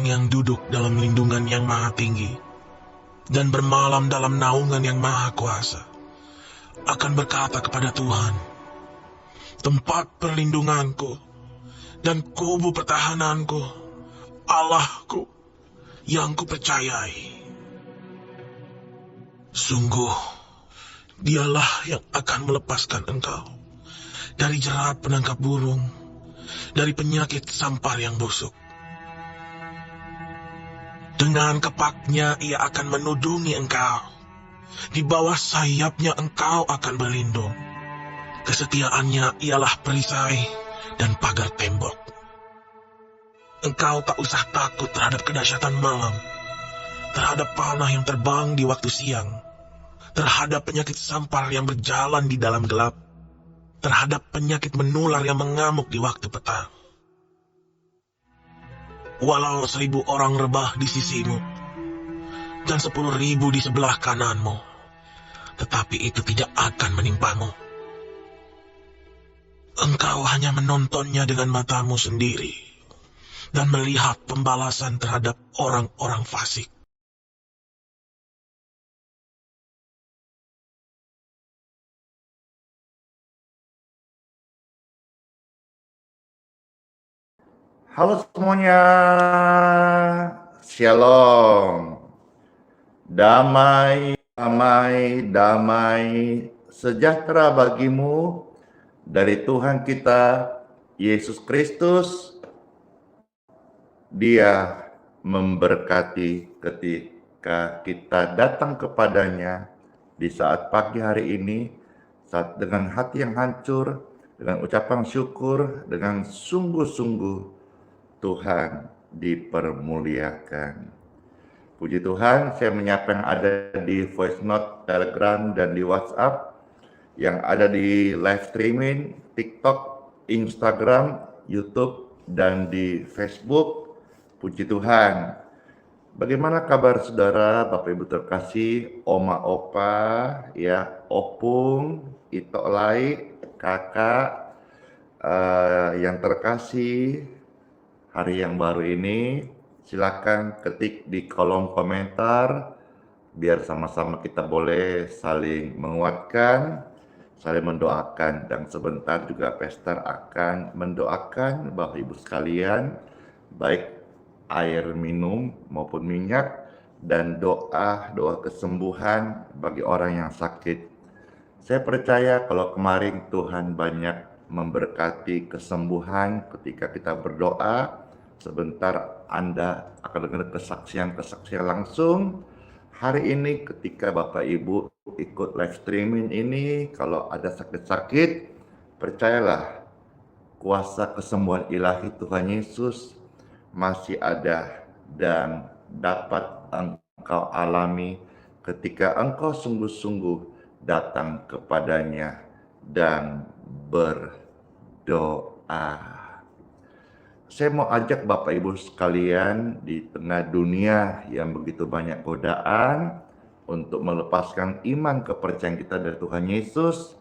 orang yang duduk dalam lindungan yang maha tinggi dan bermalam dalam naungan yang maha kuasa akan berkata kepada Tuhan, tempat perlindunganku dan kubu pertahananku, Allahku yang kupercayai. Sungguh, dialah yang akan melepaskan engkau dari jerat penangkap burung, dari penyakit sampar yang busuk. Dengan kepaknya ia akan menudungi engkau. Di bawah sayapnya engkau akan berlindung. Kesetiaannya ialah perisai dan pagar tembok. Engkau tak usah takut terhadap kedahsyatan malam, terhadap panah yang terbang di waktu siang, terhadap penyakit sampar yang berjalan di dalam gelap, terhadap penyakit menular yang mengamuk di waktu petang. Walau 1000 orang rebah di sisimu dan 10.000 di sebelah kananmu, tetapi itu tidak akan menimpamu. Engkau hanya menontonnya dengan matamu sendiri dan melihat pembalasan terhadap orang-orang fasik. Halo semuanya, Shalom. Damai, damai, damai, sejahtera bagimu dari Tuhan kita, Yesus Kristus. Dia memberkati ketika kita datang kepadanya di saat pagi hari ini, saat dengan hati yang hancur, dengan ucapan syukur, dengan sungguh-sungguh Tuhan dipermuliakan. Puji Tuhan, saya menyapa yang ada di voice note, Telegram, dan di WhatsApp, yang ada di live streaming, TikTok, Instagram, YouTube, dan di Facebook. Puji Tuhan. Bagaimana kabar saudara, Bapak Ibu terkasih, Oma Opa, ya, Opung, Ito Lai, Kakak, yang terkasih, hari yang baru ini, silakan ketik di kolom komentar, biar sama-sama kita boleh saling menguatkan, saling mendoakan, dan sebentar juga Pastor akan mendoakan Bapak Ibu sekalian, baik air minum maupun minyak, dan doa kesembuhan bagi orang yang sakit. Saya percaya kalau kemarin Tuhan banyak memberkati kesembuhan ketika kita berdoa. Sebentar Anda akan dengar kesaksian-kesaksian langsung. Hari ini ketika Bapak Ibu ikut live streaming ini, kalau ada sakit-sakit, percayalah kuasa kesembuhan ilahi Tuhan Yesus masih ada dan dapat engkau alami ketika engkau sungguh-sungguh datang kepadanya dan berdoa. Saya mau ajak Bapak Ibu sekalian di tengah dunia yang begitu banyak godaan untuk melepaskan iman kepercayaan kita dari Tuhan Yesus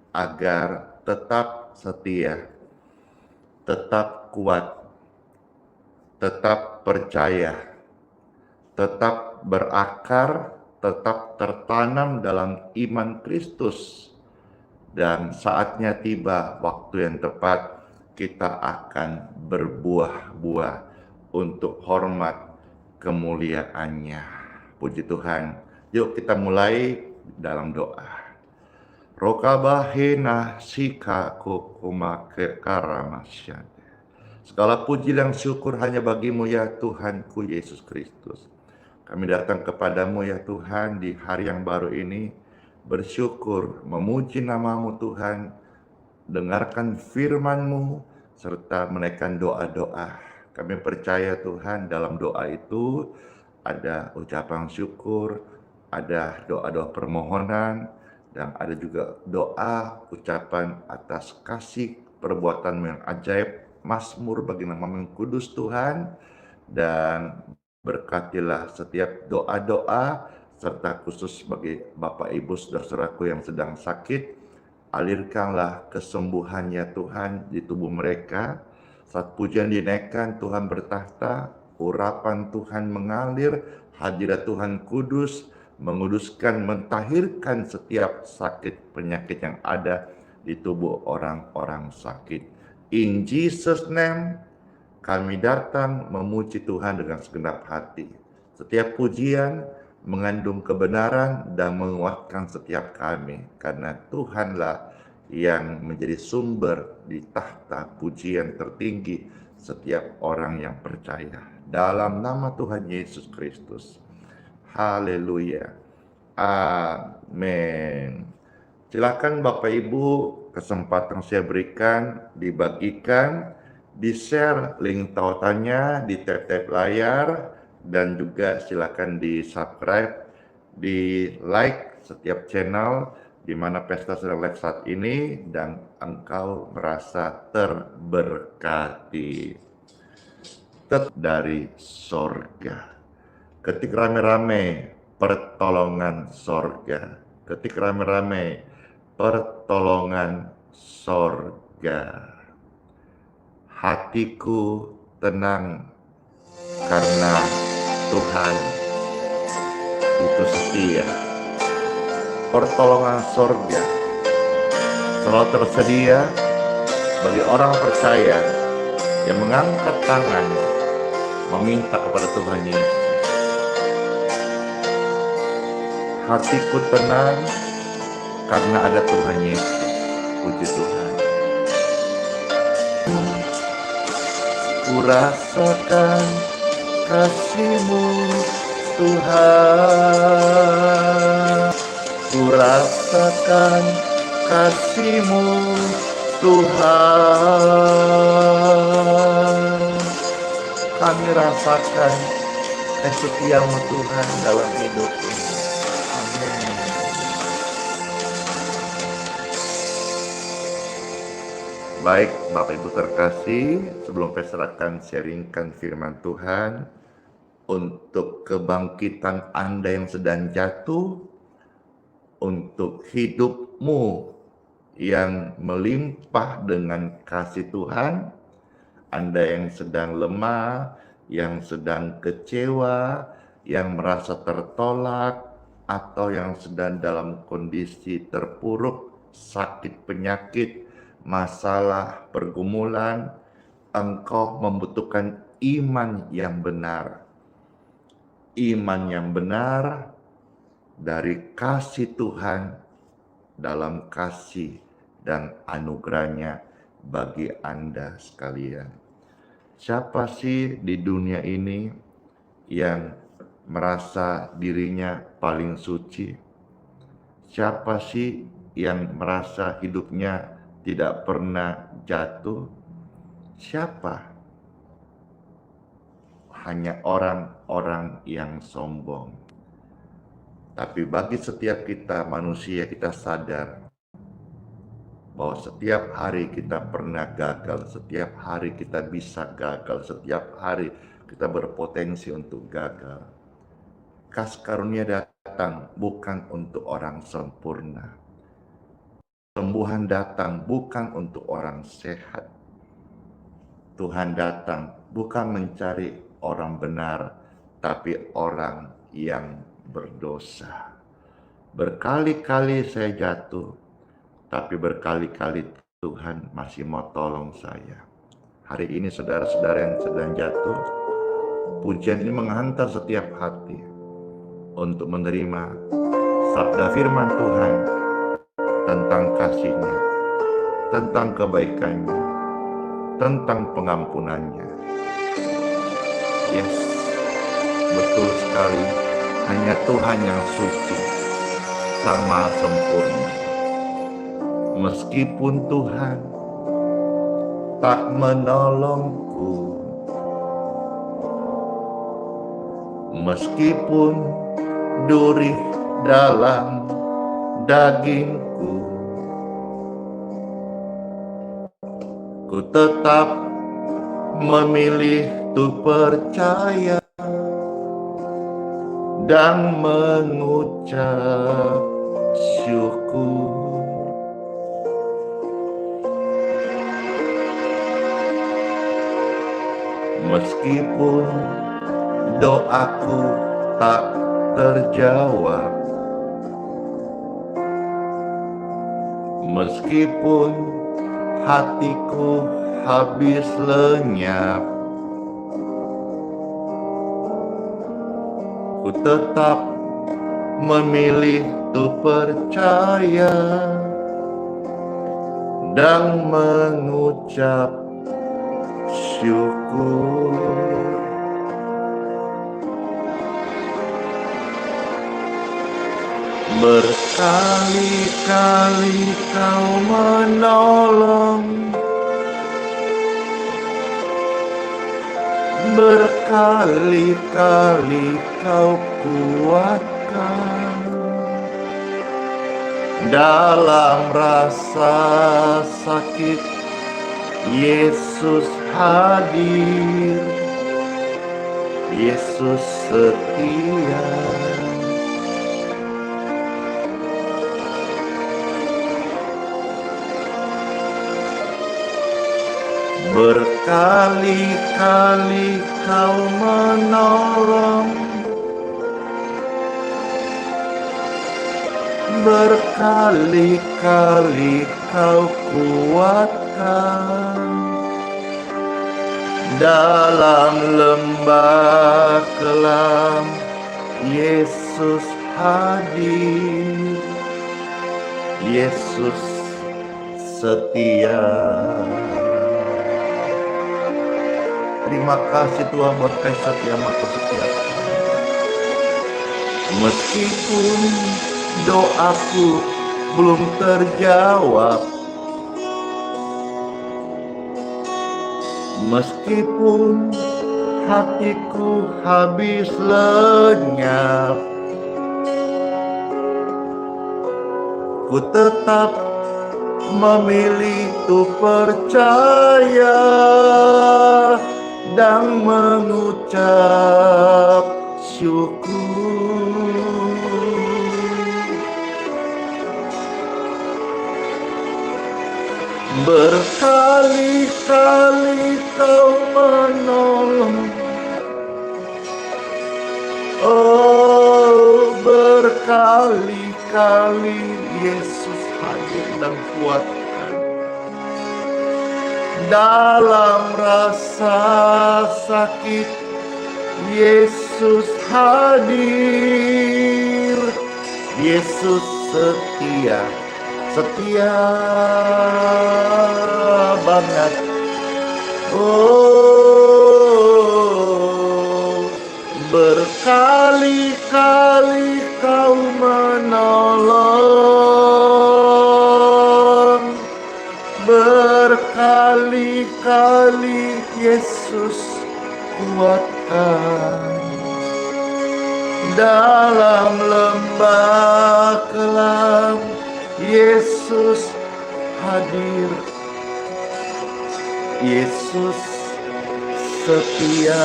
agar tetap setia, tetap kuat, tetap percaya, tetap berakar, tetap tertanam dalam iman Kristus. Dan saatnya tiba waktu yang tepat, kita akan berbuah-buah untuk hormat kemuliaannya. Puji Tuhan. Yuk kita mulai dalam doa. Rokabahena sika kokuma kekaramasyan. Segala puji dan syukur hanya bagimu ya Tuhanku Yesus Kristus. Kami datang kepadamu ya Tuhan di hari yang baru ini, bersyukur, memuji namamu Tuhan, dengarkan firman-Mu, serta menaikkan doa-doa. Kami percaya Tuhan dalam doa itu ada ucapan syukur, ada doa-doa permohonan, dan ada juga doa ucapan atas kasih perbuatan yang ajaib, mazmur bagi nama-Mu yang kudus Tuhan, dan berkatilah setiap doa-doa, serta khusus bagi Bapak Ibu saudara-saudaraku yang sedang sakit, alirkanlah kesembuhannya Tuhan di tubuh mereka. Saat pujian dinaikkan, Tuhan bertahta, urapan Tuhan mengalir, hadirat Tuhan kudus, menguduskan, mentahirkan setiap sakit penyakit yang ada di tubuh orang-orang sakit. In Jesus' name, kami datang memuji Tuhan dengan segenap hati. Setiap pujian mengandung kebenaran dan menguatkan setiap kami, karena Tuhanlah yang menjadi sumber di tahta pujian tertinggi setiap orang yang percaya. Dalam nama Tuhan Yesus Kristus. Haleluya. Amin. Silakan Bapak Ibu, kesempatan saya berikan, dibagikan, di-share link tautannya, di tap-tap layar, dan juga silakan di-subscribe, di-like setiap channel di mana pesta sedang live saat ini, dan engkau merasa terberkati. Dari sorga. Ketik rame-rame pertolongan sorga. Ketik rame-rame pertolongan sorga. Hatiku tenang karena Tuhan itu setia. Pertolongan sorga selalu tersedia bagi orang percaya yang mengangkat tangan meminta kepada Tuhan Yesus. Hatiku tenang karena ada Tuhan Yesus. Puji Tuhan. Ku rasakan kasih-Mu Tuhan. Ku rasakan kasih-Mu Tuhan. Kami rasakan kesetiaan-Mu Tuhan dalam hidup ini. Amin. Baik, Bapak Ibu terkasih, sebelum saya serahkan sharingkan firman Tuhan untuk kebangkitan Anda yang sedang jatuh, untuk hidupmu yang melimpah dengan kasih Tuhan, Anda yang sedang lemah, yang sedang kecewa, yang merasa tertolak, atau yang sedang dalam kondisi terpuruk, sakit penyakit, masalah, pergumulan, engkau membutuhkan iman yang benar. Iman yang benar dari kasih Tuhan dalam kasih dan anugerahnya bagi Anda sekalian. Siapa sih di dunia ini yang merasa dirinya paling suci? Siapa sih yang merasa hidupnya tidak pernah jatuh? Siapa? Hanya orang-orang yang sombong. Tapi bagi setiap kita manusia, kita sadar bahwa setiap hari kita pernah gagal, setiap hari kita bisa gagal, setiap hari kita berpotensi untuk gagal. Kasih karunia datang bukan untuk orang sempurna. Sembuhan datang bukan untuk orang sehat. Tuhan datang bukan mencari orang benar, tapi orang yang berdosa. Berkali-kali saya jatuh, tapi berkali-kali Tuhan masih mau tolong saya. Hari ini saudara-saudara yang sedang jatuh, pujian ini menghantar setiap hati untuk menerima sabda firman Tuhan tentang kasih-Nya, tentang kebaikan-Nya, tentang pengampunannya. Yes, betul sekali. Hanya Tuhan yang suci, Sang Maha Sempurna. Meskipun Tuhan tak menolongku, meskipun duri dalam dagingku, ku tetap memilih untuk percaya dan mengucap syukur. Meskipun doaku tak terjawab. Meskipun hatiku habis lenyap, ku tetap memilih untuk percaya dan mengucap syukur. Berkali-kali kau menolong, berkali-kali kau kuatkan. Dalam rasa sakit, Yesus hadir, Yesus setia. Berkali-kali kau menolong, berkali-kali kau kuatkan. Dalam lembah kelam, Yesus hadir, Yesus setia. Terima kasih Tuhan buat kasih setiamu kesetiaan. Meskipun doaku belum terjawab, meskipun hatiku habis lenyap, ku tetap memilih untuk percaya dan mengucap syukur. Berkali-kali kau menolong, oh berkali-kali Yesus hadir dan kuatkan. Dalam rasa sakit, Yesus hadir, Yesus setia, setia banget. Oh, berkali-kali kau menolong, berkali-kali Yesus kuatkan. Dalam lembah kelam, Yesus hadir, Yesus setia.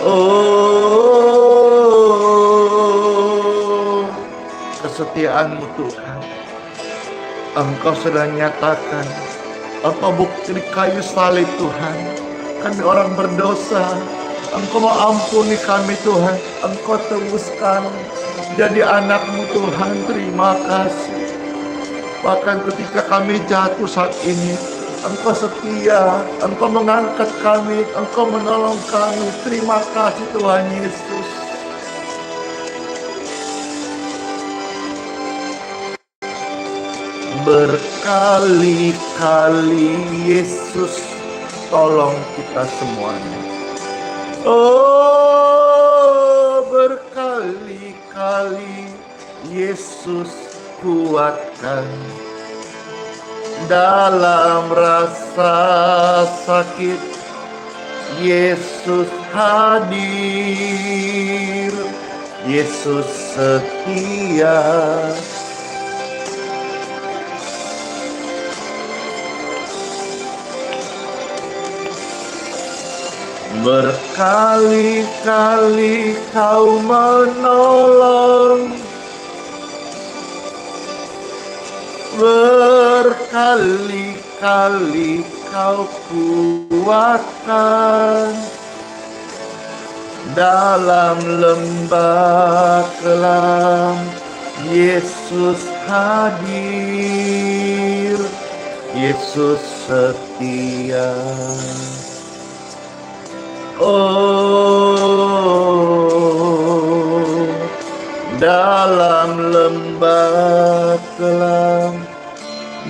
Oh, kesetiaan-Mu Tuhan, Engkau sudah nyatakan, Engkau bukti di kayu salib Tuhan. Kami orang berdosa, Engkau mau ampuni kami Tuhan, Engkau tebuskan jadi anak-Mu Tuhan. Terima kasih. Bahkan ketika kami jatuh saat ini, Engkau setia, Engkau mengangkat kami, Engkau menolong kami. Terima kasih Tuhan Yesus. Berkali-kali Yesus tolong kita semuanya. Oh, berkali-kali Yesus kuatkan. Dalam rasa sakit, Yesus hadir, Yesus setia. Berkali-kali kau menolong, berkali-kali kau kuatkan. dalam lembah kelam, Yesus hadir, Yesus setia. Oh, dalam lembah kelam,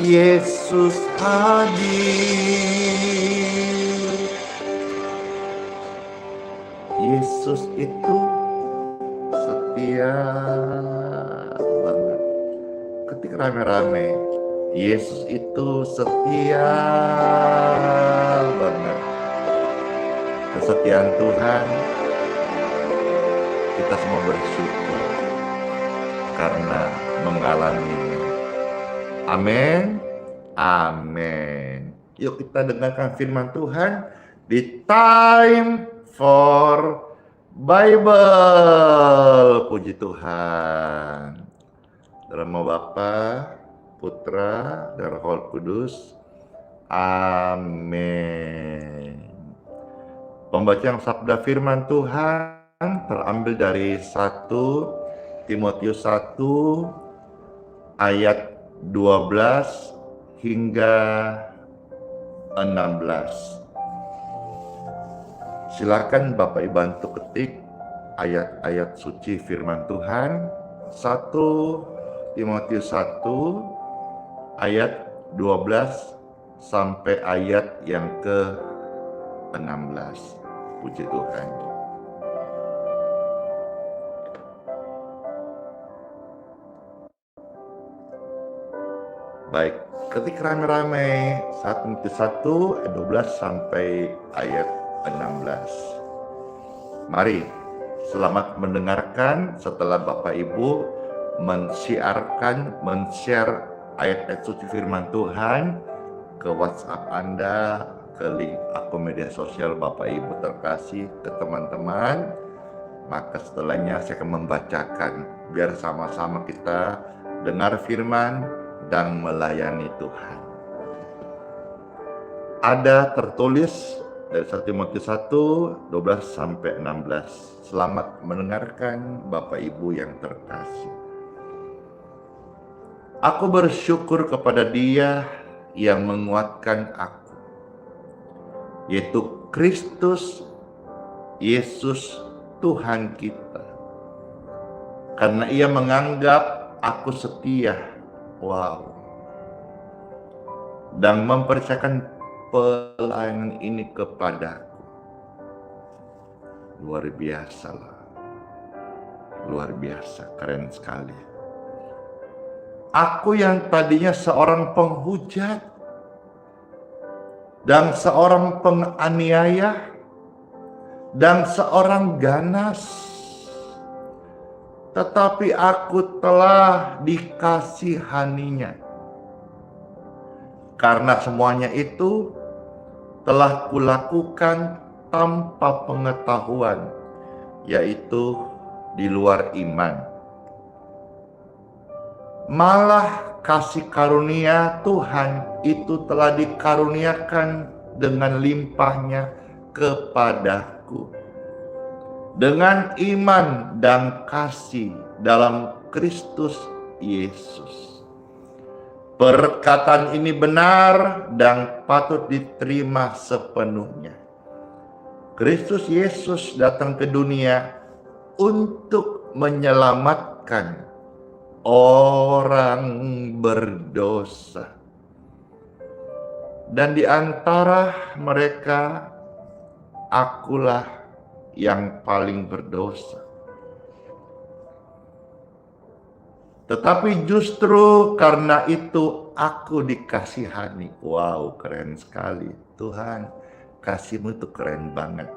Yesus hadir. Yesus itu setia banget. Ketika rame-rame, Yesus itu setia banget. Kesetiaan Tuhan, kita semua bersyukur karena mengalaminya. Amin. Amin. Yuk kita dengarkan firman Tuhan di Time for Bible. Puji Tuhan. Dalam nama Bapa, Putra, dan Roh Kudus. Amin. Pembacaan sabda firman Tuhan terambil dari 1 Timotius 1 ayat 12 hingga 16. Silakan Bapak Ibu bantu ketik ayat-ayat suci firman Tuhan. 1 Timotius 1 ayat 12 sampai ayat yang ke-16. Puji Tuhan. Baik, ketika rame-rame 1 Timotius 1 ayat 12 sampai ayat 16. Mari selamat mendengarkan setelah Bapak Ibu men-share ayat-ayat suci firman Tuhan ke WhatsApp Anda, ke link akun media sosial Bapak Ibu terkasih, ke teman-teman. Maka setelahnya saya akan membacakan, biar sama-sama kita dengar firman dan melayani Tuhan. Ada tertulis dari 1 Timotius 1, 12 sampai 16. Selamat mendengarkan Bapak Ibu yang terkasih. Aku bersyukur kepada Dia yang menguatkan aku, yaitu Kristus Yesus Tuhan kita. Karena Ia menganggap aku setia, dan mempercayakan pelayanan ini kepadaku. Luar biasa lah. Luar biasa, keren sekali. Aku yang tadinya seorang penghujat dan seorang penganiaya dan seorang ganas, tetapi aku telah dikasihaninya. Karena semuanya itu telah kulakukan tanpa pengetahuan, yaitu di luar iman. Malah kasih karunia Tuhan itu telah dikaruniakan dengan limpahnya kepadaku, dengan iman dan kasih dalam Kristus Yesus. Perkataan ini benar dan patut diterima sepenuhnya. Kristus Yesus datang ke dunia untuk menyelamatkan orang berdosa. Dan di antara mereka, akulah yang paling berdosa. Tetapi justru karena itu aku dikasihani. Wow, keren sekali. Tuhan, kasih-Mu itu keren banget.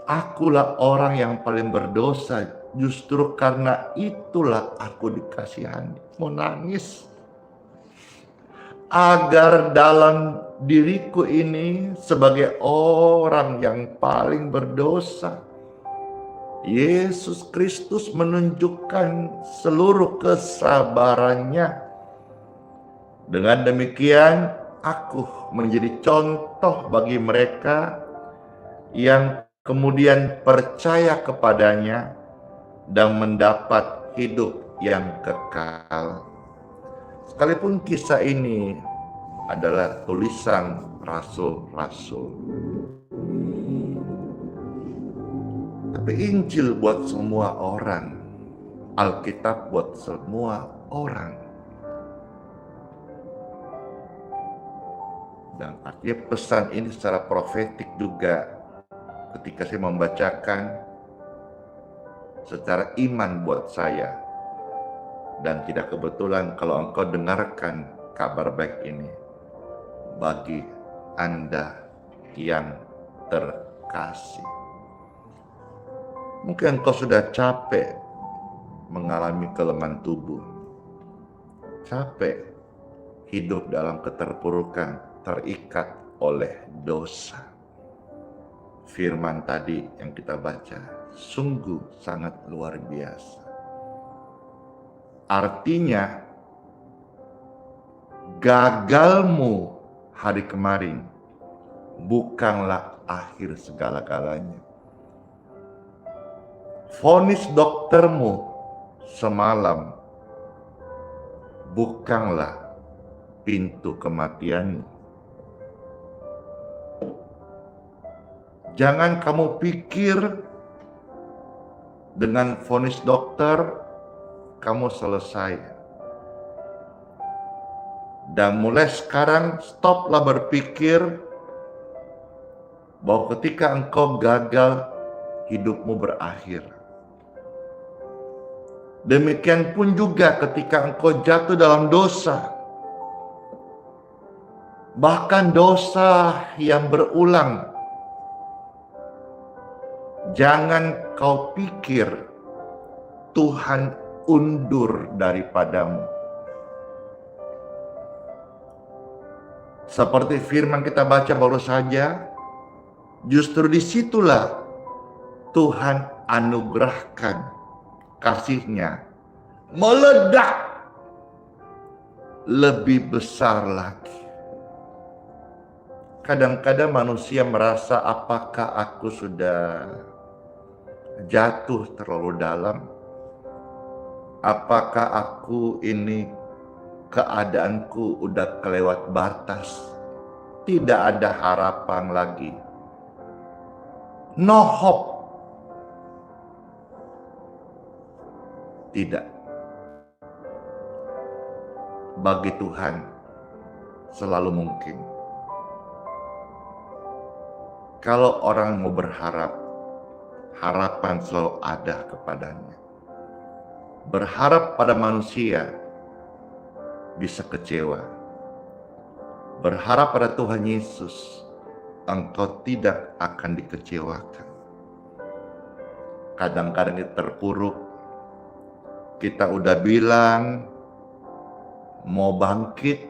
Akulah orang yang paling berdosa. Justru karena itulah aku dikasihani. Mau nangis. Agar dalam diriku ini sebagai orang yang paling berdosa, Yesus Kristus menunjukkan seluruh kesabarannya. Dengan demikian, aku menjadi contoh bagi mereka yang kemudian percaya kepadanya dan mendapat hidup yang kekal. Sekalipun kisah ini adalah tulisan rasul-rasul, tapi Injil buat semua orang, Alkitab buat semua orang. Dan artinya pesan ini secara profetik juga ketika saya membacakan secara iman buat saya. Dan tidak kebetulan kalau engkau dengarkan kabar baik ini bagi Anda yang terkasih. Mungkin engkau sudah capek mengalami kelemahan tubuh, capek hidup dalam keterpurukan, terikat oleh dosa. Firman tadi yang kita baca sungguh sangat luar biasa. Artinya, gagalmu hari kemarin bukanlah akhir segala-galanya. Vonis doktermu semalam bukanlah pintu kematianmu. Jangan kamu pikir dengan vonis dokter kamu selesai. Dan mulai sekarang stoplah berpikir bahwa ketika engkau gagal, hidupmu berakhir. Demikian pun juga ketika engkau jatuh dalam dosa, bahkan dosa yang berulang, jangan kau pikir Tuhan undur daripadamu. Seperti firman kita baca baru saja, justru disitulah Tuhan anugerahkan kasih-Nya meledak lebih besar lagi. Kadang-kadang manusia merasa, apakah aku sudah jatuh terlalu dalam? Apakah aku ini keadaanku udah kelewat batas? Tidak ada harapan lagi. No hope. Tidak. Bagi Tuhan selalu mungkin. Kalau orang mau berharap, harapan selalu ada kepadanya. Berharap pada manusia bisa kecewa. Berharap pada Tuhan Yesus, engkau tidak akan dikecewakan. Kadang-kadang kita terpuruk, kita udah bilang mau bangkit,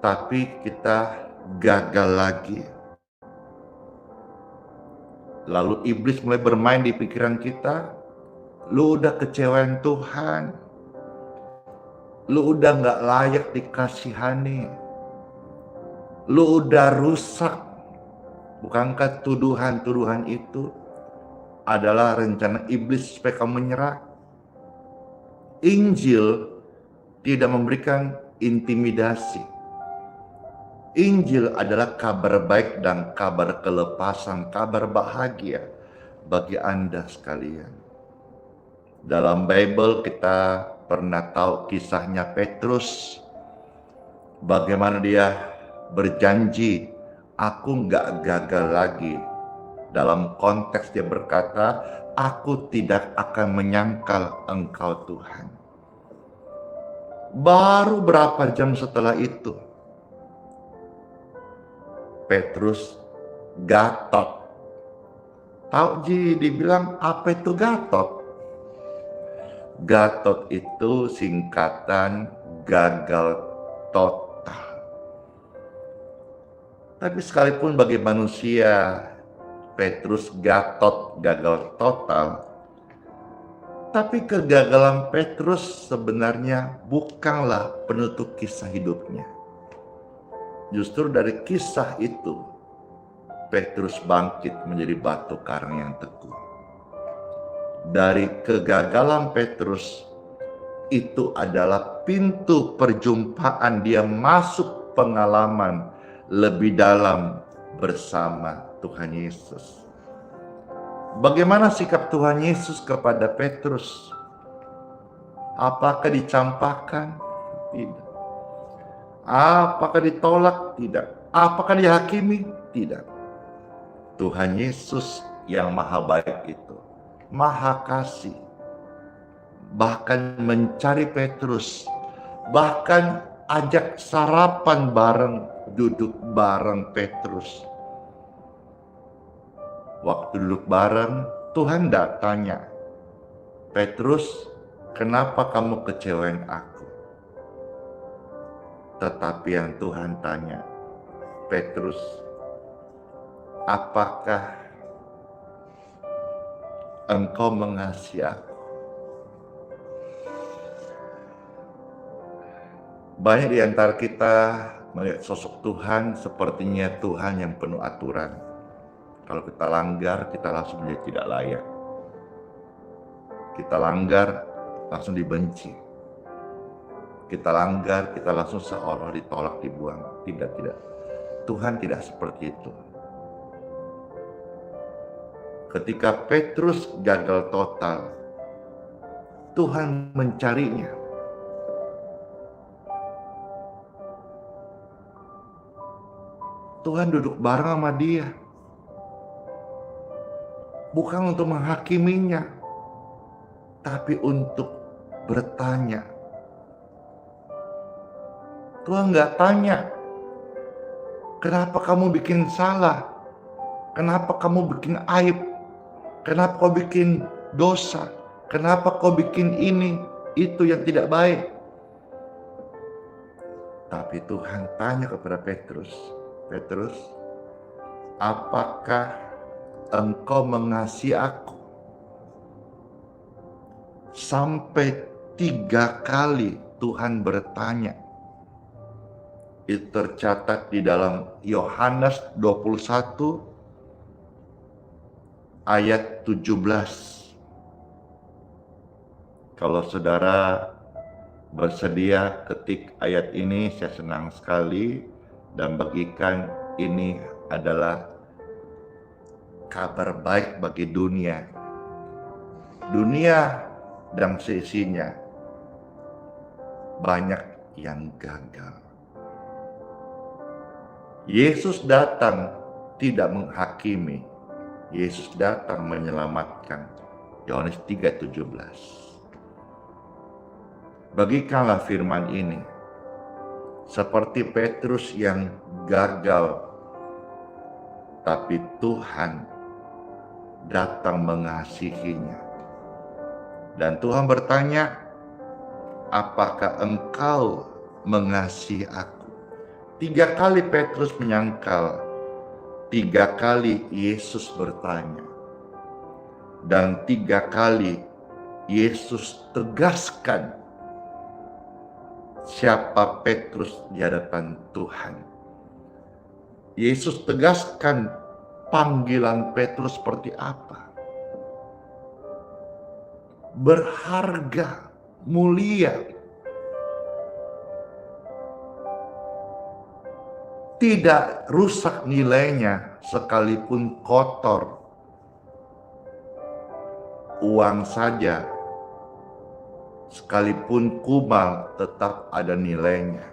tapi kita gagal lagi. Lalu iblis mulai bermain di pikiran kita, lu udah kecewain Tuhan, lu udah gak layak dikasihani, lu udah rusak. Bukankah tuduhan-tuduhan itu adalah rencana iblis supaya kamu menyerah? Injil tidak memberikan intimidasi. Injil adalah kabar baik dan kabar kelepasan, kabar bahagia bagi Anda sekalian. Dalam Bible kita pernah tahu kisahnya Petrus, bagaimana dia berjanji, aku nggak gagal lagi. Dalam konteks dia berkata, aku tidak akan menyangkal Engkau Tuhan. Baru berapa jam setelah itu, Petrus gatot. Tahu Ji, dibilang apa itu gatot? Gatot itu singkatan gagal total. Tapi sekalipun bagi manusia Petrus gatot, gagal total, tapi kegagalan Petrus sebenarnya bukanlah penutup kisah hidupnya. Justru dari kisah itu Petrus bangkit menjadi batu karang yang teguh. Dari kegagalan Petrus, itu adalah pintu perjumpaan dia masuk pengalaman lebih dalam bersama Tuhan Yesus. Bagaimana sikap Tuhan Yesus kepada Petrus? Apakah dicampakkan? Tidak. Apakah ditolak? Tidak. Apakah dihakimi? Tidak. Tuhan Yesus yang maha baik itu, maha kasih, bahkan mencari Petrus, bahkan ajak sarapan bareng, duduk bareng Petrus. Waktu duduk bareng, Tuhan tidak tanya, Petrus, kenapa kamu kecewain aku? Tetapi yang Tuhan tanya, Petrus, apakah engkau mengasihi aku? Banyak di antara kita melihat sosok Tuhan sepertinya Tuhan yang penuh aturan. Kalau kita langgar, kita langsung menjadi tidak layak. Kita langgar, langsung dibenci. Kita langgar, kita langsung seolah ditolak, dibuang. Tidak. Tuhan tidak seperti itu. Ketika Petrus gagal total, Tuhan mencarinya. Tuhan duduk bareng sama dia. Bukan untuk menghakiminya, tapi untuk bertanya. Tuhan nggak tanya, kenapa kamu bikin salah? Kenapa kamu bikin aib? Kenapa kau bikin dosa? Kenapa kau bikin ini, itu yang tidak baik? Tapi Tuhan tanya kepada Petrus, Petrus, apakah engkau mengasihi aku? Sampai 3 kali Tuhan bertanya. Itu tercatat di dalam Yohanes 21 ayat 17. Kalau saudara bersedia ketik ayat ini, saya senang sekali dan bagikan ini adalah kabar baik bagi dunia. Dunia dan seisinya banyak yang gagal. Yesus datang tidak menghakimi. Yesus datang menyelamatkan. Yohanes 3:17. Bagikanlah firman ini seperti Petrus yang gagal, tapi Tuhan datang mengasihinya. Dan Tuhan bertanya, apakah engkau mengasihi aku? 3 kali Petrus menyangkal, 3 kali Yesus bertanya. Dan 3 kali Yesus tegaskan siapa Petrus di hadapan Tuhan. Yesus tegaskan panggilan Petrus seperti apa. Berharga, mulia. Tidak rusak nilainya sekalipun kotor. Uang saja, sekalipun kumal tetap ada nilainya.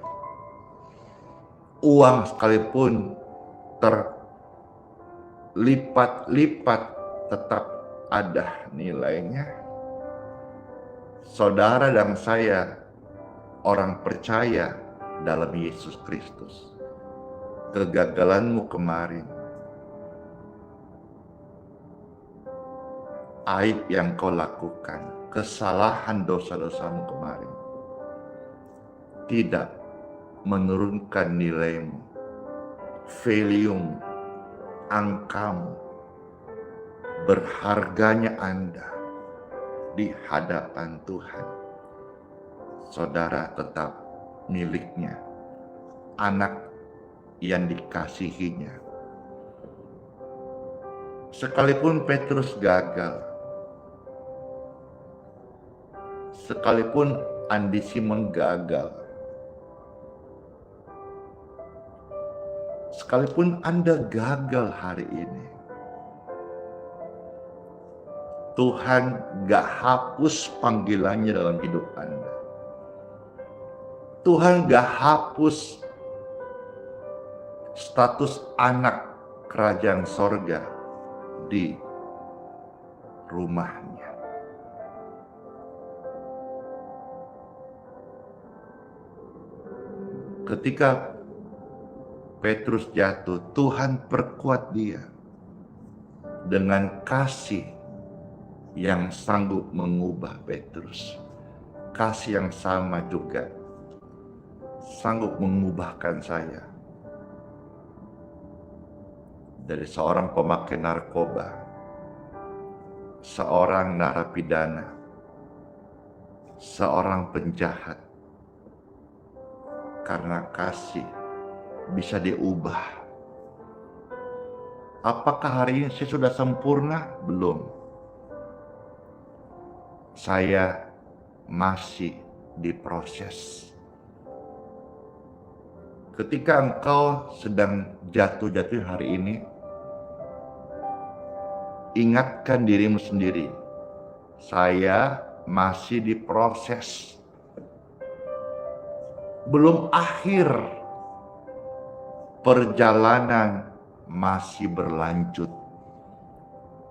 Uang sekalipun terlipat-lipat tetap ada nilainya. Saudara dan saya orang percaya dalam Yesus Kristus. Kegagalanmu kemarin, aib yang kau lakukan, kesalahan dosa-dosamu kemarin tidak menurunkan nilaimu, value, angkamu, berharganya Anda di hadapan Tuhan. Saudara tetap miliknya, anak yang dikasihinya. sekalipun Petrus gagal, sekalipun Andi Simon gagal, sekalipun Anda gagal hari ini, Tuhan gak hapus panggilannya dalam hidup Anda. Tuhan gak hapus status anak kerajaan sorga di rumahnya. Ketika Petrus jatuh, Tuhan perkuat dia dengan kasih yang sanggup mengubah Petrus. Kasih yang sama juga sanggup mengubahkan saya dari seorang pemakai narkoba, seorang narapidana, seorang penjahat. Karena kasih bisa diubah. Apakah hari ini saya sudah sempurna? Belum. Saya masih diproses. Ketika engkau sedang jatuh-jatuh hari ini, ingatkan dirimu sendiri, saya masih diproses. Belum akhir, perjalanan masih berlanjut.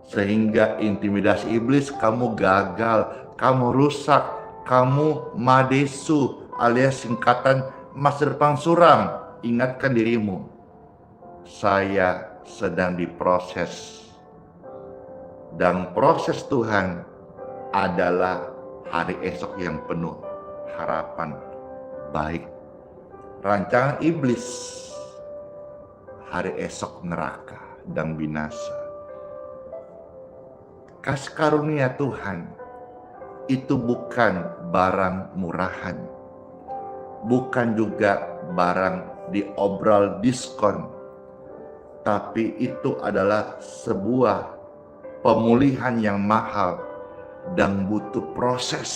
Sehingga intimidasi iblis, kamu gagal, kamu rusak, kamu madesu alias singkatan masa depan suram. Ingatkan dirimu, saya sedang diproses. Dan proses Tuhan adalah hari esok yang penuh harapan baik. Rancangan iblis, hari esok neraka dan binasa. Kasih karunia Tuhan itu bukan barang murahan, bukan juga barang diobral diskon, tapi itu adalah sebuah pemulihan yang mahal dan butuh proses.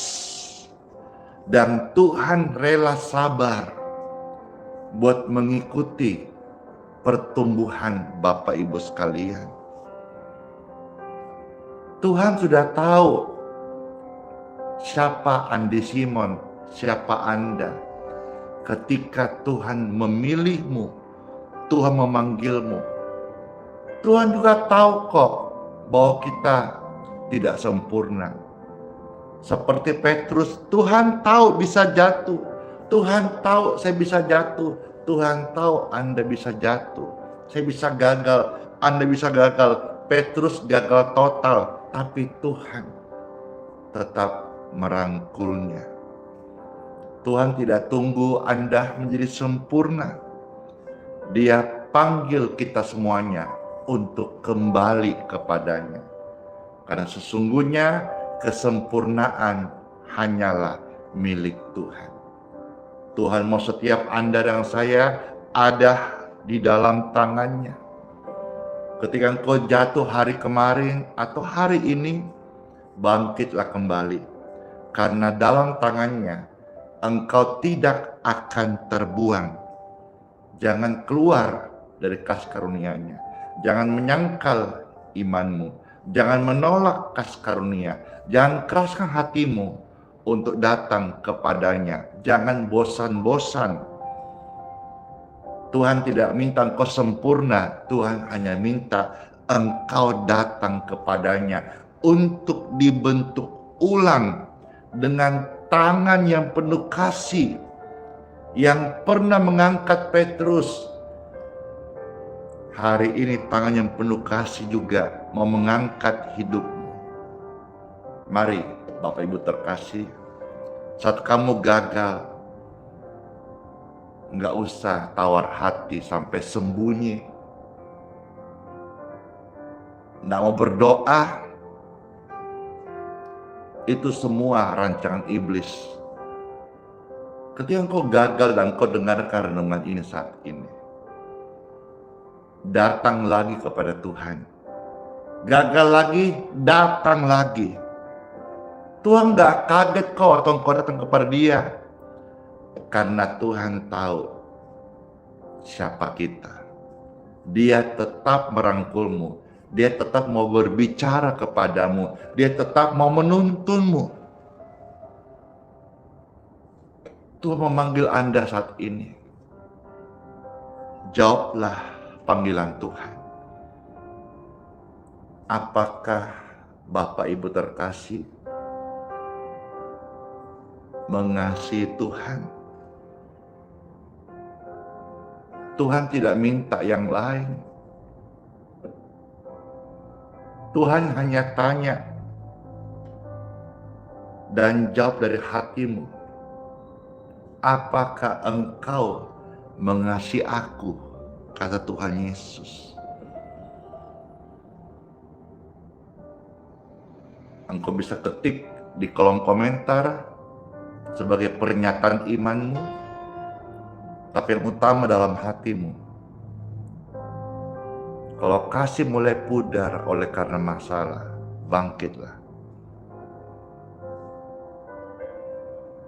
Dan Tuhan rela sabar buat mengikuti pertumbuhan Bapak Ibu sekalian. Tuhan sudah tahu siapa Andi Simon, siapa Anda. Ketika Tuhan memilihmu, Tuhan memanggilmu. Tuhan juga tahu kok bahwa kita tidak sempurna. Seperti Petrus, Tuhan tahu bisa jatuh. Tuhan tahu saya bisa jatuh. Tuhan tahu Anda bisa jatuh. Saya bisa gagal, Anda bisa gagal. Petrus gagal total. Tapi Tuhan tetap merangkulnya. Tuhan tidak tunggu Anda menjadi sempurna. Dia panggil kita semuanya untuk kembali kepadanya. Karena sesungguhnya kesempurnaan hanyalah milik Tuhan. Tuhan mau setiap Anda dan saya ada di dalam tangannya. Ketika engkau jatuh hari kemarin atau hari ini, bangkitlah kembali. Karena dalam tangannya, engkau tidak akan terbuang. Jangan keluar dari kasih karunia-Nya. Jangan menyangkal imanmu. Jangan menolak kasih karunia. Jangan keraskan hatimu untuk datang kepadanya. Jangan bosan-bosan. Tuhan tidak minta engkau sempurna, Tuhan hanya minta engkau datang kepadanya untuk dibentuk ulang dengan tangan yang penuh kasih yang pernah mengangkat Petrus. Hari ini tangan yang penuh kasih juga mau mengangkat hidupmu. Mari Bapak Ibu terkasih, saat kamu gagal, nggak usah tawar hati sampai sembunyi. Nggak mau berdoa. Itu semua rancangan iblis. Ketika engkau gagal dan engkau dengarkan renungan ini saat ini, datang lagi kepada Tuhan. gagal lagi, datang lagi. Tuhan gak kaget kau atau engkau datang kepada dia. Karena Tuhan tahu siapa kita. Dia tetap merangkulmu. Dia tetap mau berbicara kepadamu. Dia tetap mau menuntunmu. Tuhan memanggil Anda saat ini. Jawablah panggilan Tuhan. Apakah Bapak Ibu terkasih mengasihi Tuhan? Tuhan tidak minta yang lain. Tuhan hanya tanya dan jawab dari hatimu. Apakah engkau mengasihi aku? Kata Tuhan Yesus. Engkau bisa ketik di kolom komentar sebagai pernyataan imanmu, tapi yang utama dalam hatimu. Kalau kasih mulai pudar oleh karena masalah, bangkitlah.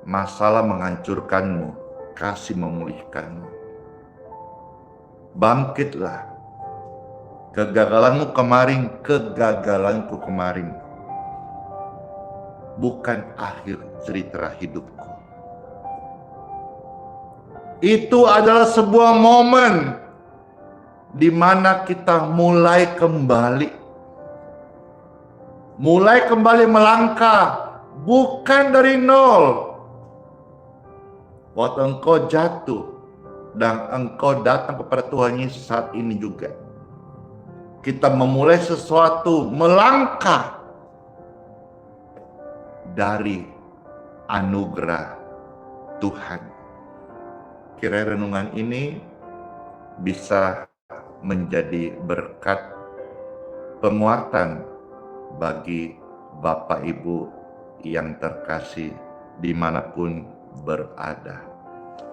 Masalah menghancurkanmu, kasih memulihkanmu. Bangkitlah. Kegagalanmu kemarin, kegagalanku kemarin bukan akhir cerita hidupku. Itu adalah sebuah momen di mana kita mulai kembali melangkah, bukan dari nol. Waktu engkau jatuh dan engkau datang kepada Tuhan Yesus saat ini juga, kita memulai sesuatu, melangkah dari anugerah Tuhan. Kiranya renungan ini bisa menjadi berkat penguatan bagi Bapak Ibu yang terkasih dimanapun berada.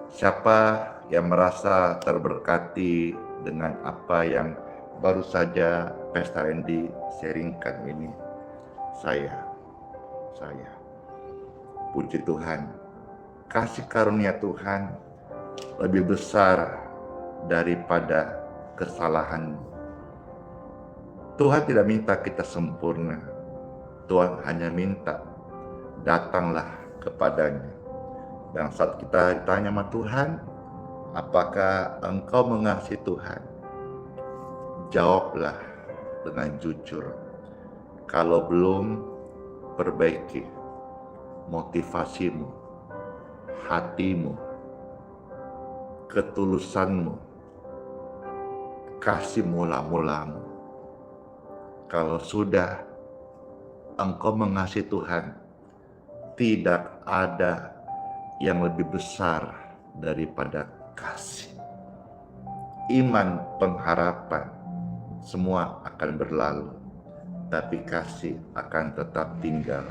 Siapa yang merasa terberkati dengan apa yang baru saja Pastor Randy sharingkan ini? Saya. Puji Tuhan, kasih karunia Tuhan lebih besar daripada kesalahanmu. Tuhan tidak minta kita sempurna. Tuhan hanya minta datanglah kepadanya. Dan saat kita ditanya sama Tuhan, apakah engkau mengasihi Tuhan? Jawablah dengan jujur. Kalau belum, perbaiki motivasimu, hatimu, ketulusanmu, kasih mula-mulamu. Kalau sudah engkau mengasihi Tuhan, tidak ada yang lebih besar daripada kasih. Iman, pengharapan, semua akan berlalu, tapi kasih akan tetap tinggal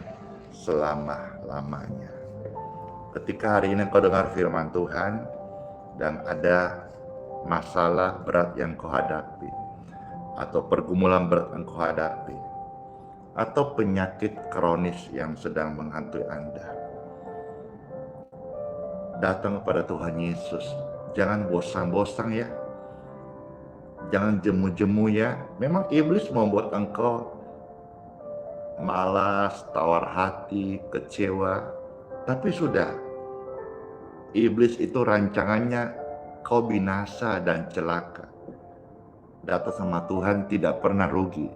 selama-lamanya. Ketika hari ini kau dengar firman Tuhan dan ada masalah berat yang kau hadapi, atau pergumulan berat yang kau hadapi, atau penyakit kronis yang sedang menghantui Anda, datang kepada Tuhan Yesus. Jangan bosan-bosan ya. Jangan jemu-jemu ya. Memang iblis membuat engkau malas, tawar hati, kecewa. Tapi sudah. Iblis itu rancangannya kau binasa dan celaka. Datang sama Tuhan tidak pernah rugi.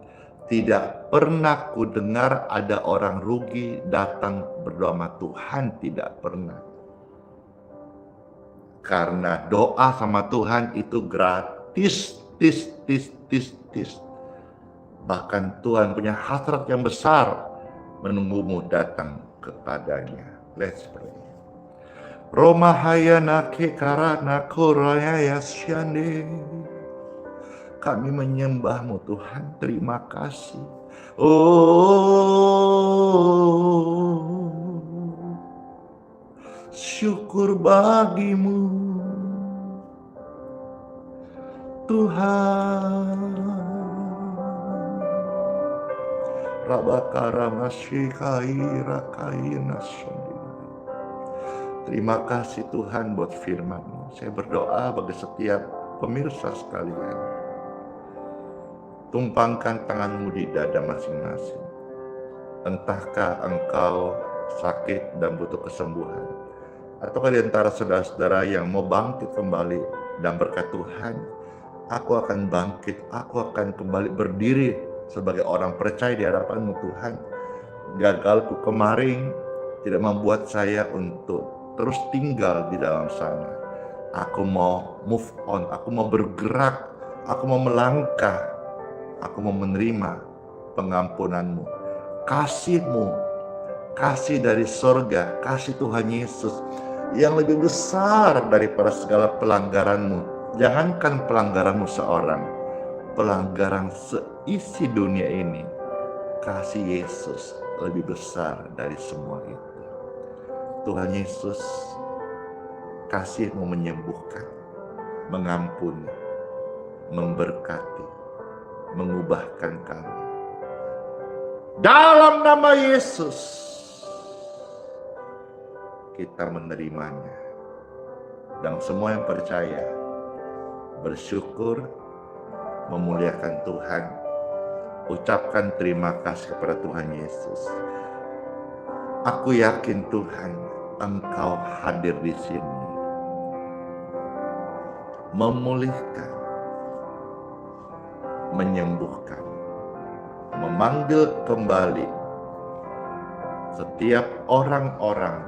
Tidak pernah ku dengar ada orang rugi datang berdoa sama Tuhan. Tidak pernah. Karena doa sama Tuhan itu gratis, Bahkan Tuhan punya hasrat yang besar menunggumu datang kepadanya. Let's pray. Roma hayana ke karana koraya yasyane. Kami menyembahmu Tuhan, terima kasih. Syukur bagimu Tuhan. Rabakara masyikai rakaina sundina. Terima kasih Tuhan buat firman-Mu. Saya berdoa bagi setiap pemirsa sekalian. Tumpangkan tangan-Mu di dada masing-masing. Entahkah engkau sakit dan butuh kesembuhan, ataukah di antara saudara-saudara yang mau bangkit kembali dan berkat Tuhan, aku akan bangkit, aku akan kembali berdiri sebagai orang percaya di hadapan-Mu Tuhan. Gagalku kemarin tidak membuat saya untuk terus tinggal di dalam sana. Aku mau move on, aku mau bergerak, aku mau melangkah, aku mau menerima pengampunan-Mu, kasih-Mu, kasih dari sorga, kasih Tuhan Yesus yang lebih besar daripada segala pelanggaran-Mu. Jangankan pelanggaran-Mu seorang, pelanggaran seisi dunia ini, kasih Yesus lebih besar dari semua itu. Tuhan Yesus, kasih-Mu menyembuhkan, mengampuni, memberkati, mengubahkan kami. Dalam nama Yesus, kita menerimanya. Dan semua yang percaya, bersyukur, memuliakan Tuhan, ucapkan terima kasih kepada Tuhan Yesus. Aku yakin Tuhan, Engkau hadir di sini, memulihkan, menyembuhkan, memanggil kembali setiap orang-orang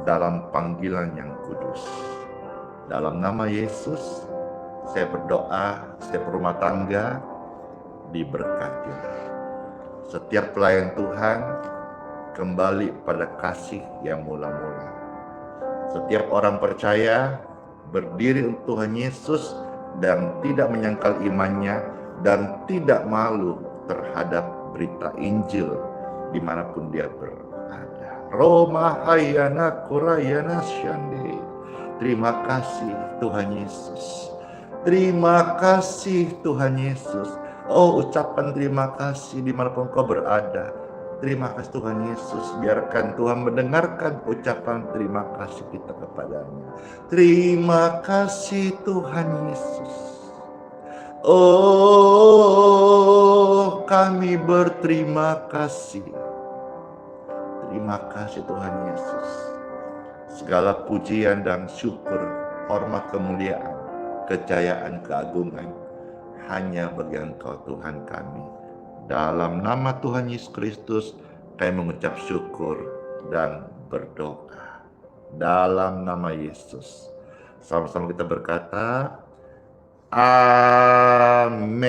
dalam panggilan yang kudus. Dalam nama Yesus, saya berdoa setiap rumah tangga diberkati. Setiap pelayan Tuhan kembali pada kasih yang mula-mula. Setiap orang percaya berdiri untuk Tuhan Yesus dan tidak menyangkal imannya dan tidak malu terhadap berita Injil dimanapun dia berada. Roma hayana kurayana syande. Terima kasih Tuhan Yesus. Terima kasih Tuhan Yesus. Oh, ucapan terima kasih dimanapun kau berada. Terima kasih Tuhan Yesus. Biarkan Tuhan mendengarkan ucapan terima kasih kita kepadanya. Terima kasih Tuhan Yesus. Oh, kami berterima kasih. Terima kasih Tuhan Yesus. Segala pujian dan syukur, hormat, kemuliaan, kejayaan, keagungan hanya bagi Engkau Tuhan kami. Dalam nama Tuhan Yesus Kristus, kami mengucap syukur dan berdoa. Dalam nama Yesus. Sama-sama kita berkata, amin,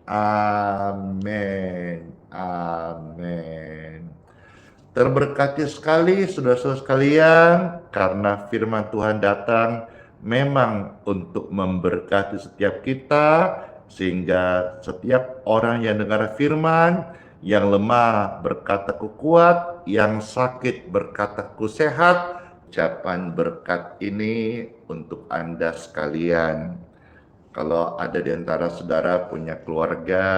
amin, amin. Terberkati sekali saudara-saudara sekalian, karena firman Tuhan datang memang untuk memberkati setiap kita, sehingga setiap orang yang dengar firman, yang lemah berkata ku kuat, yang sakit berkata ku sehat. Ucapan berkat ini untuk Anda sekalian. Kalau ada di antara saudara punya keluarga,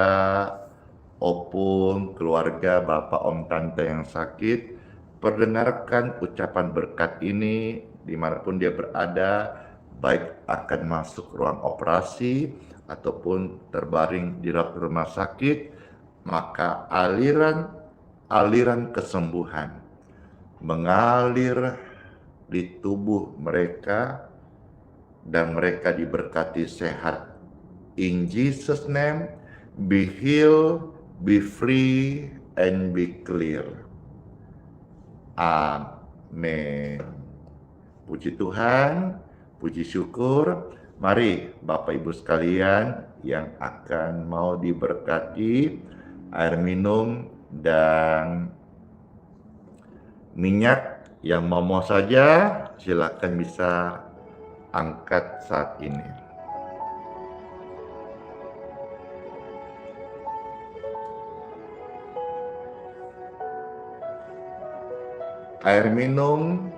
opung, keluarga, bapak, om, tante yang sakit, perdengarkan ucapan berkat ini dimanapun dia berada, baik akan masuk ruang operasi ataupun terbaring di rumah sakit, maka aliran kesembuhan mengalir di tubuh mereka dan mereka diberkati sehat. In Jesus' name, be healed, be free, and be clear. Amin. Puji Tuhan, puji syukur. Mari Bapak Ibu sekalian yang akan mau diberkati, air minum dan minyak yang mau saja silakan bisa angkat saat ini. Air minum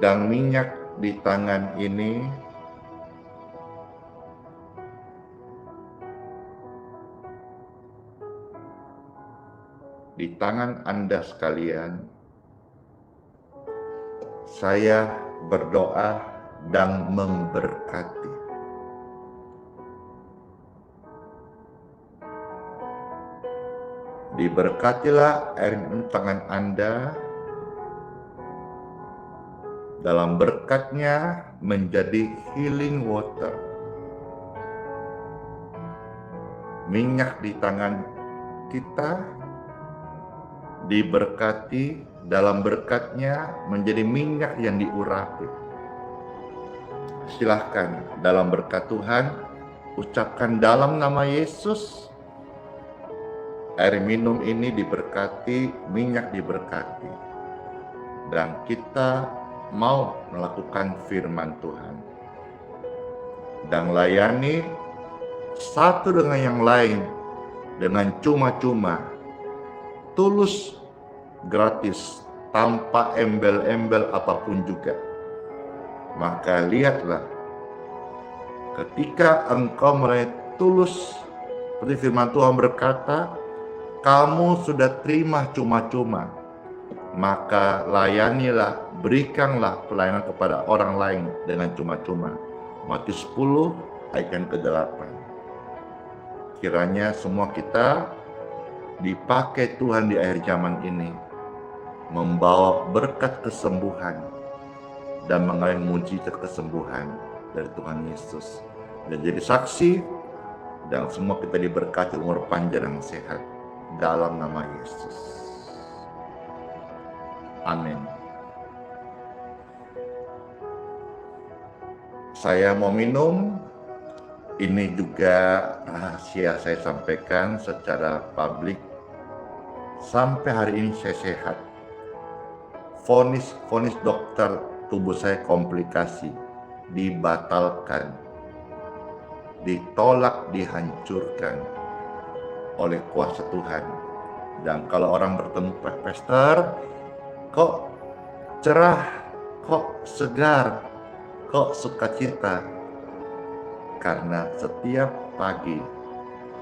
dan minyak di tangan ini di tangan Anda sekalian. Saya berdoa dan memberkati. Diberkatilah air minum tangan Anda, dalam berkatnya menjadi healing water. Minyak di tangan kita diberkati, dalam berkatnya menjadi minyak yang diurapi. Silahkan dalam berkat Tuhan, ucapkan dalam nama Yesus, air minum ini diberkati, minyak diberkati. Dan kita mau melakukan firman Tuhan. Dan layani satu dengan yang lain dengan cuma-cuma, tulus, gratis, tanpa embel-embel apapun juga. Maka lihatlah, ketika engkau mulai tulus, seperti firman Tuhan berkata, kamu sudah terima cuma-cuma, maka layanilah, berikanlah pelayanan kepada orang lain dengan cuma-cuma. Matius 10 ayat yang ke-8. Kiranya semua kita dipakai Tuhan di akhir zaman ini, membawa berkat kesembuhan dan mengalami mujizat kesembuhan dari Tuhan Yesus, dan jadi saksi, dan semua kita diberkati umur panjang dan sehat dalam nama Yesus. Amin. Saya mau minum. Ini juga rahasia saya sampaikan secara publik. Sampai hari ini saya sehat. Vonis dokter tubuh saya komplikasi, dibatalkan, ditolak, dihancurkan oleh kuasa Tuhan. Dan kalau orang bertemu pastor, kok cerah, kok segar, kok sukacita? Karena setiap pagi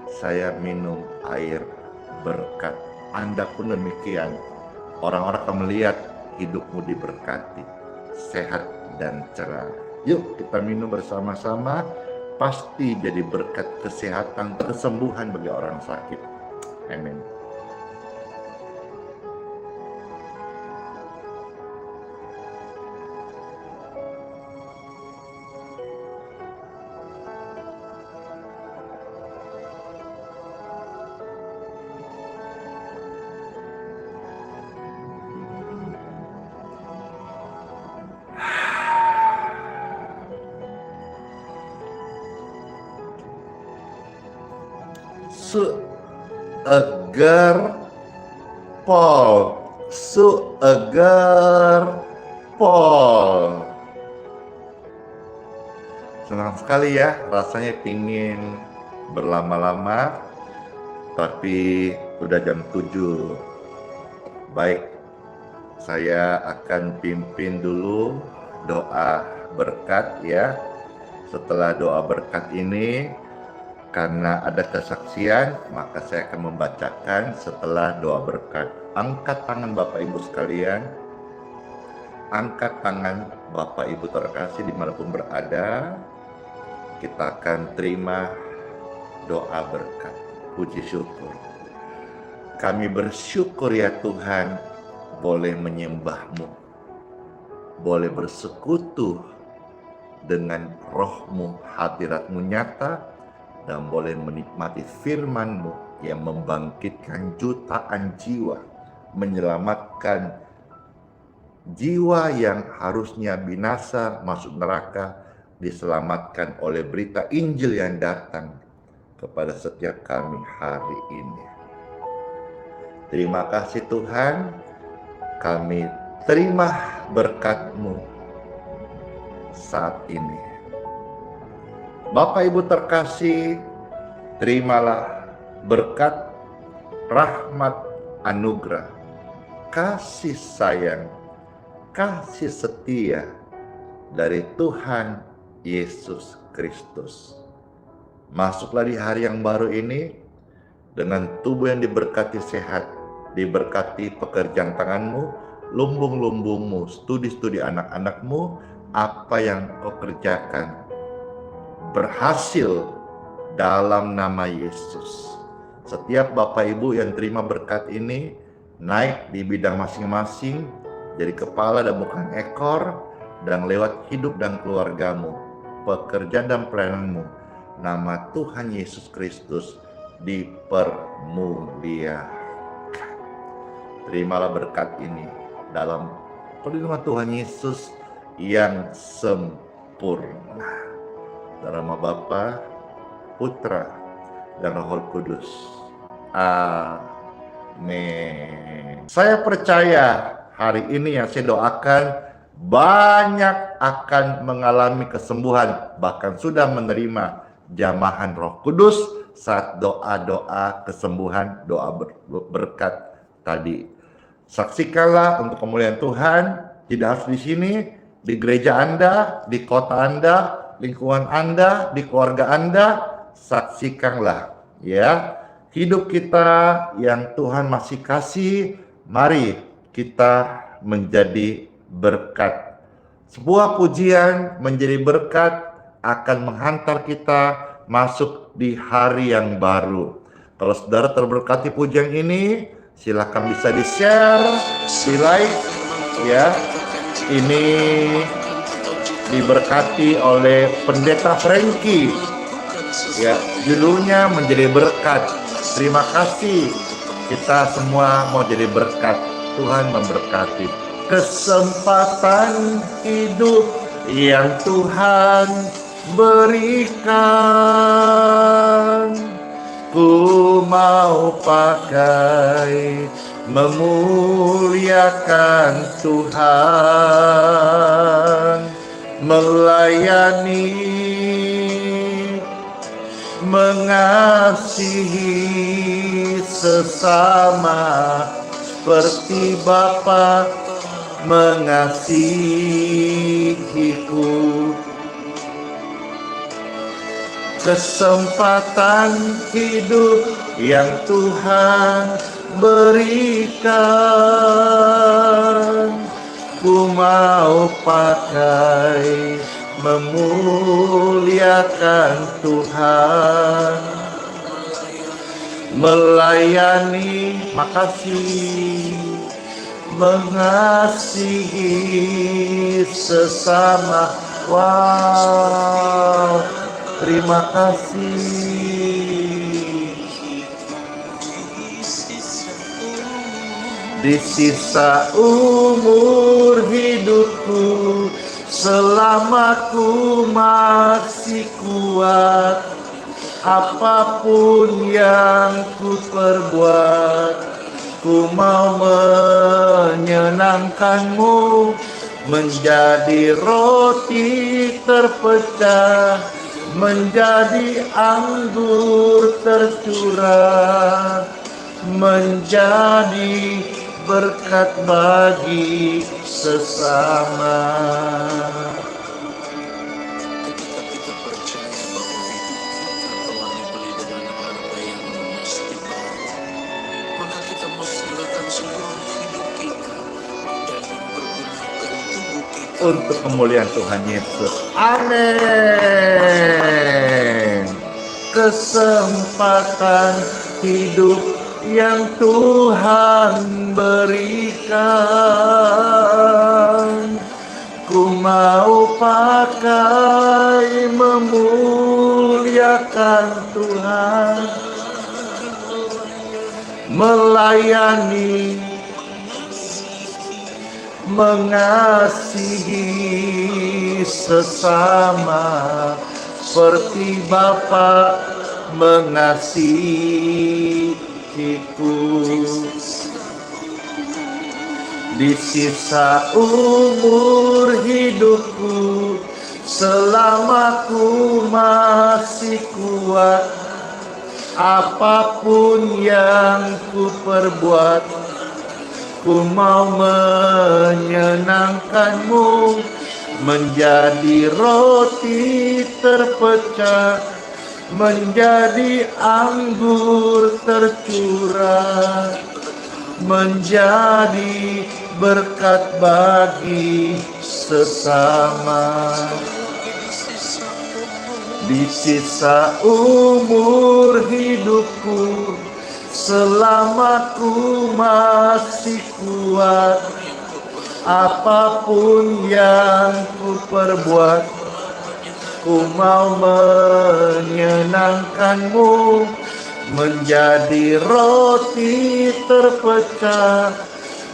saya minum air berkat. Anda pun demikian. Orang-orang akan melihat hidupmu diberkati, sehat dan cerah. Yuk kita minum bersama-sama, pasti jadi berkat kesehatan, kesembuhan bagi orang sakit. Amin. Segar Paul. Senang sekali ya, rasanya pingin berlama-lama, tapi udah jam 7. Baik, saya akan pimpin dulu doa berkat ya. Setelah doa berkat ini, karena ada kesaksian, maka saya akan membacakan setelah doa berkat. Angkat tangan Bapak Ibu sekalian. Angkat tangan Bapak Ibu terkasih dimanapun berada. Kita akan terima doa berkat. Puji syukur. Kami bersyukur ya Tuhan, boleh menyembah-Mu, boleh bersekutu dengan Roh-Mu, hadirat-Mu nyata, dan boleh menikmati firman-Mu yang membangkitkan jutaan jiwa, menyelamatkan jiwa yang harusnya binasa masuk neraka, diselamatkan oleh berita Injil yang datang kepada setiap kami hari ini. Terima kasih Tuhan, kami terima berkat-Mu saat ini. Bapak Ibu terkasih, terimalah berkat, rahmat, anugerah, kasih sayang, kasih setia dari Tuhan Yesus Kristus. Masuklah di hari yang baru ini dengan tubuh yang diberkati sehat, diberkati pekerjaan tanganmu, lumbung-lumbungmu, studi-studi anak-anakmu, apa yang kau kerjakan berhasil dalam nama Yesus. Setiap Bapak Ibu yang terima berkat ini naik di bidang masing-masing, jadi kepala dan bukan ekor, dan lewat hidup dan keluargamu, pekerjaan dan pelayananmu, nama Tuhan Yesus Kristus dipermuliakan. Terimalah berkat ini dalam perlindungan Tuhan Yesus yang sempurna. Dalam nama Bapa, Putra, dan Roh Kudus. Amin. Saya percaya hari ini yang saya doakan banyak akan mengalami kesembuhan, bahkan sudah menerima jamahan Roh Kudus saat doa-doa kesembuhan, doa berkat tadi. Saksikanlah untuk kemuliaan Tuhan, tidak harus di sini, di gereja Anda, di kota Anda, lingkungan Anda, di keluarga Anda, saksikanlah ya hidup kita yang Tuhan masih kasih. Mari kita menjadi berkat. Sebuah pujian menjadi berkat akan menghantar kita masuk di hari yang baru. Kalau saudara terberkati pujian ini, silakan bisa di-share, di-like ya. Ini diberkati oleh Pendeta Frankie ya, judulnya menjadi berkat. Terima kasih, kita semua mau jadi berkat. Tuhan memberkati. Kesempatan hidup yang Tuhan berikan, ku mau pakai memuliakan Tuhan, melayani, mengasihi sesama seperti Bapa mengasihiku. Kesempatan hidup yang Tuhan berikan, ku mau pakai memuliakan Tuhan, melayani, makasih, mengasihi sesama. Wow, terima kasih. Di sisa umur hidupku, selama ku masih kuat, apapun yang ku perbuat, ku mau menyenangkanmu, menjadi roti terpecah, menjadi anggur tercurah, menjadi berkat bagi sesama. Ketika kita percaya bahwa kita telah dibeli dengan harga yang lunas di bawah, maka kita menggunakan seluruh hidup kita dan mempergunakan tubuh kita Untuk kemuliaan Tuhan Yesus. Amin. Kesempatan hidup yang Tuhan berikan, ku mau pakai memuliakan Tuhan, melayani, mengasihi sesama seperti Bapa mengasihiku. Di sisa umur hidupku, selama ku masih kuat, apapun yang ku perbuat, ku mau menyenangkanmu, menjadi roti terpecah, menjadi anggur tercurah, menjadi berkat bagi sesama. Di sisa umur hidupku, selama ku masih kuat, apapun yang ku perbuat, ku mau menyenangkanmu, menjadi roti terpecah,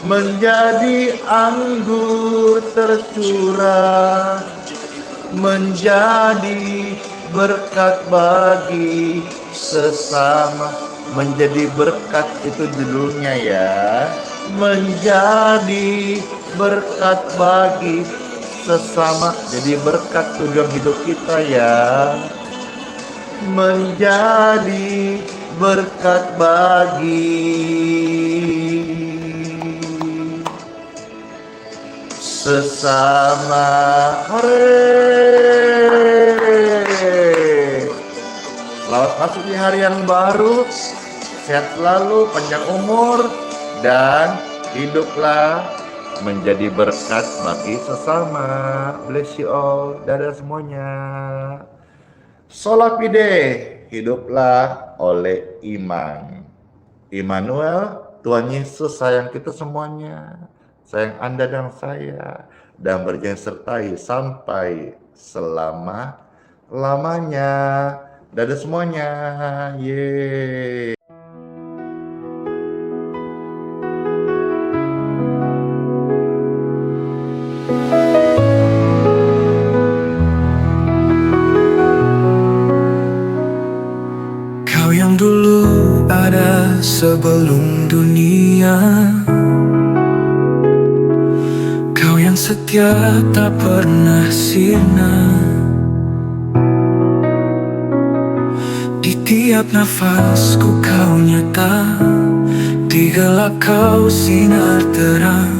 menjadi anggur tercurah, menjadi berkat bagi sesama. Menjadi berkat itu judulnya ya. Menjadi berkat bagi sesama. Jadi berkat tujuan hidup kita ya. Menjadi berkat bagi sesama. Hore! Selamat masuk di hari yang baru. Sehat selalu, panjang umur, dan hiduplah menjadi berkat bagi sesama. Bless you all. Dadah semuanya. Sola Fide, hiduplah oleh iman. Immanuel, Tuhan Yesus sayang kita semuanya, sayang Anda dan saya, dan berjanji sertai sampai selama-lamanya. Dadah semuanya. Yeay. Kau yang dulu ada sebelum dunia, kau yang setia tak pernah sirna. Di tiap nafasku kau nyata, di gelap kau sinar terang.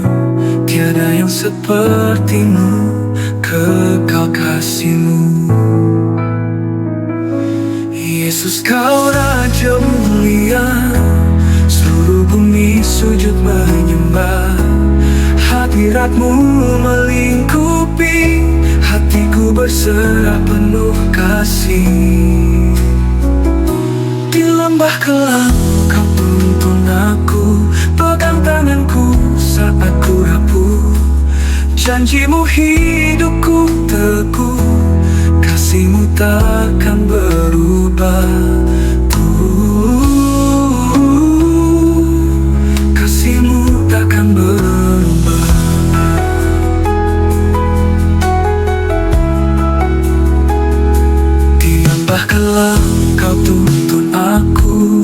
Tiada yang sepertimu, kekal kasih-Mu. Yesus, kau Raja mulia, seluruh bumi sujud menyembah. Hadirat-Mu melingkupi, hatiku berserah penuh kasih. Di lembah kelam kau tuntun aku, pegang tanganku saat ku rapuh. Janji-Mu hidupku teguh, kasih-Mu takkan berubah. Kasih-Mu takkan berubah. Di lembah kelam kau tuntun aku,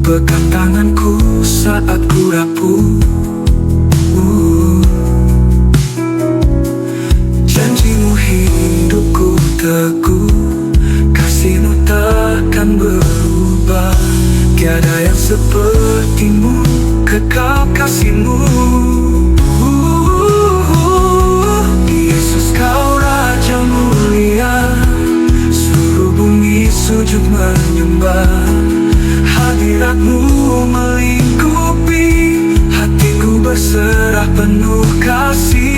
pegang tanganku saat ku rapuh. Janji-Mu hidupku teguh, kasih-Mu takkan berubah. Tiada yang seperti-Mu, kekal kasih-Mu. Yesus, kau Raja mulia, seluruh bumi sujud menyembah. Hadirat-Mu melingkupi, hatiku berserah penuh kasih.